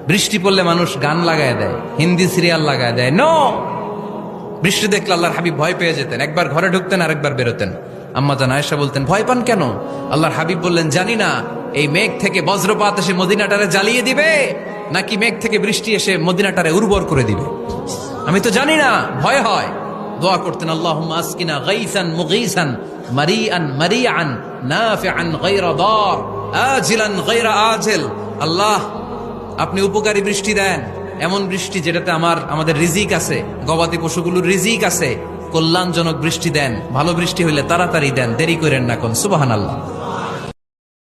বৃষ্টি পড়লে মানুষ গান লাগায় দেয়, হিন্দি সিরিয়াল লাগায় দেয়। নো, বৃষ্টি দেখলে আল্লাহর হাবিব ভয় পেয়ে যেতেন, একবার ঘরে ঢুকতেন আরেকবার বেরোতেন। আম্মা জান আয়েশা বলতেন, ভয় পান কেন? আল্লাহর হাবিব বললেন, জানি না এই মেঘ থেকে বজ্রপাত এসে মদিনাটারে জ্বালিয়ে দিবে নাকি মেঘ থেকে বৃষ্টি এসে মদিনাটারে উর্বর করে দিবে, আমি তো জানি না, ভয় হয়। দোয়া করতেন, আল্লাহুম্মা আসকিনা গাইসান মুগীসান মারিআন মারিআন নাফিআন গায়রা দার আজিলান গায়রা আজিল। আল্লাহ, আপনি উপকারী বৃষ্টি দেন, এমন বৃষ্টি যেটাতে আমাদের রিজিক আছে, গবাদি পশুগুলোর রিজিক আছে। কল্যাণজনক বৃষ্টি দেন, ভালো বৃষ্টি হইলে তাড়াতাড়ি দেন, দেরি করেন না কোন। সুবহানাল্লাহ।